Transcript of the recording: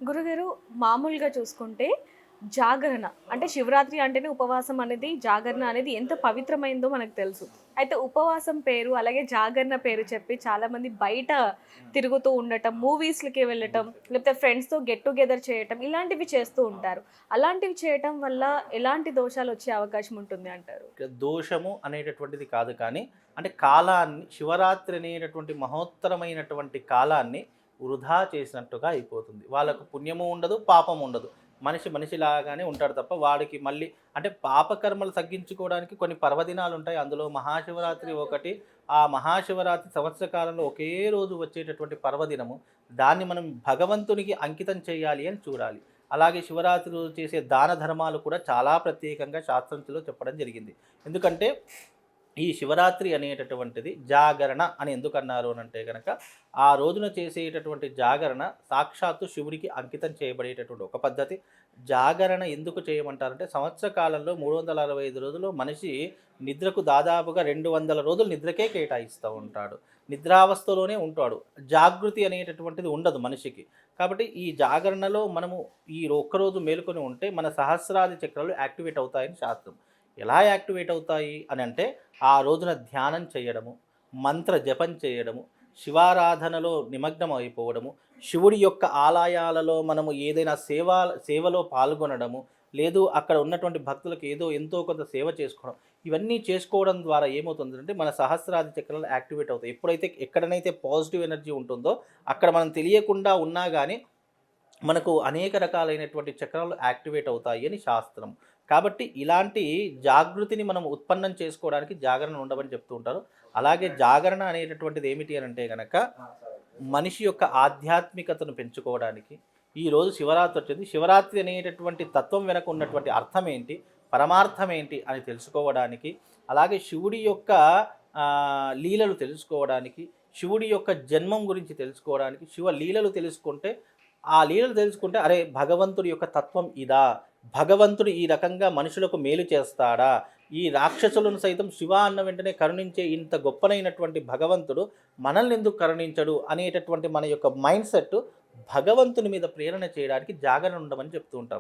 గురుగారు, మామూలుగా చూసుకుంటే జాగరణ అంటే శివరాత్రి అంటేనే ఉపవాసం అనేది, జాగరణ అనేది ఎంత పవిత్రమైందో మనకు తెలుసు. అయితే ఉపవాసం పేరు, అలాగే జాగరణ పేరు చెప్పి చాలామంది బయట తిరుగుతూ ఉండటం, మూవీస్‌లకి వెళ్ళటం, లేకపోతే ఫ్రెండ్స్‌తో గెట్ టుగెదర్ చేయటం ఇలాంటివి చేస్తూ ఉంటారు. అలాంటివి చేయటం వల్ల ఎలాంటి దోషాలొచ్చే అవకాశం ఉంటుంది అంటారు? దోషము అనేటటువంటిది కాదు కానీ, అంటే కాలాన్ని శివరాత్రి అనేటటువంటి మహోత్తరమైనటువంటి కాలాన్ని వృధా చేసినట్టుగా అయిపోతుంది. వాళ్ళకు పుణ్యము ఉండదు, పాపము ఉండదు. మనిషి మనిషిలాగానే ఉంటాడు తప్ప వాడికి మళ్ళీ అంటే పాపకర్మలు తగ్గించుకోవడానికి కొన్ని పర్వదినాలుంటాయి. అందులో మహాశివరాత్రి ఒకటి. ఆ మహాశివరాత్రి సంవత్సర కాలంలో ఒకే రోజు వచ్చేటటువంటి పర్వదినము. దాన్ని మనం భగవంతునికి అంకితం చేయాలి అని చూడాలి. అలాగే శివరాత్రి రోజు చేసే దాన ధర్మాలు కూడా చాలా ప్రత్యేకంగా శాస్త్రంలో చెప్పడం జరిగింది. ఎందుకంటే ఈ శివరాత్రి అనేటటువంటిది జాగరణ అని ఎందుకన్నారు అనంటే గనక, ఆ రోజున చేసేటటువంటి జాగరణ సాక్షాత్తు శివుడికి అంకితం చేయబడేటటువంటి ఒక పద్ధతి. జాగరణ ఎందుకు చేయమంటారంటే, సంవత్సర కాలంలో 365 రోజులు మనిషి నిద్రకు దాదాపుగా 200 రోజులు నిద్రకే కేటాయిస్తూ ఉంటాడు. నిద్రావస్థలోనే ఉంటాడు. జాగృతి అనేటటువంటిది ఉండదు మనిషికి. కాబట్టి ఈ జాగరణలో మనము ఈ ఒక్కరోజు మేలుకొని ఉంటే మన సహస్రాది చక్రాలు యాక్టివేట్ అవుతాయని శాస్త్రం. ఎలా యాక్టివేట్ అవుతాయి అని అంటే, ఆ రోజున ధ్యానం చేయడము, మంత్ర జపం చేయడము, శివారాధనలో నిమగ్నం అయిపోవడము, శివుడి యొక్క ఆలయాలలో మనము ఏదైనా సేవలో పాల్గొనడము, లేదు అక్కడ ఉన్నటువంటి భక్తులకు ఏదో ఎంతో కొంత సేవ చేసుకోవడం. ఇవన్నీ చేసుకోవడం ద్వారా ఏమవుతుందంటే మన సహస్రాది చక్రాలు యాక్టివేట్ అవుతాయి. ఎప్పుడైతే ఎక్కడనైతే పాజిటివ్ ఎనర్జీ ఉంటుందో అక్కడ మనం తెలియకుండా ఉన్నా గానీ మనకు అనేక రకాలైనటువంటి చక్రాలు యాక్టివేట్ అవుతాయి అని శాస్త్రం. కాబట్టి ఇలాంటి జాగృతిని మనం ఉత్పన్నం చేసుకోవడానికి జాగరణ ఉండవని చెప్తూ ఉంటారు. అలాగే జాగరణ అనేటటువంటిది ఏమిటి అనంటే గనక, మనిషి యొక్క ఆధ్యాత్మికతను పెంచుకోవడానికి ఈరోజు శివరాత్రి వచ్చింది. శివరాత్రి అనేటటువంటి తత్వం వెనక ఉన్నటువంటి అర్థం ఏంటి? పరమార్థం ఏంటి? అని తెలుసుకోవడానికి, అలాగే శివుడి యొక్క లీలలు తెలుసుకోవడానికి, శివుడి యొక్క జన్మం గురించి తెలుసుకోవడానికి, శివ లీలలు తెలుసుకుంటే ఆ లీలలు తెలుసుకుంటే, అరే! భగవంతుడి యొక్క తత్వం ఇదా? భగవంతుడు ఈ రకంగా మనుషులకు మేలు చేస్తాడా? ఈ రాక్షసులను సైతం శివ అన్న వెంటనే కరుణించే ఇంత గొప్పనైనటువంటి భగవంతుడు మనల్ని ఎందుకు కరుణించడు అనేటటువంటి మన యొక్క మైండ్ సెట్ భగవంతుని మీద ప్రేరణ చేయడానికి జాగరణ ఉండమని చెప్తూ ఉంటాం.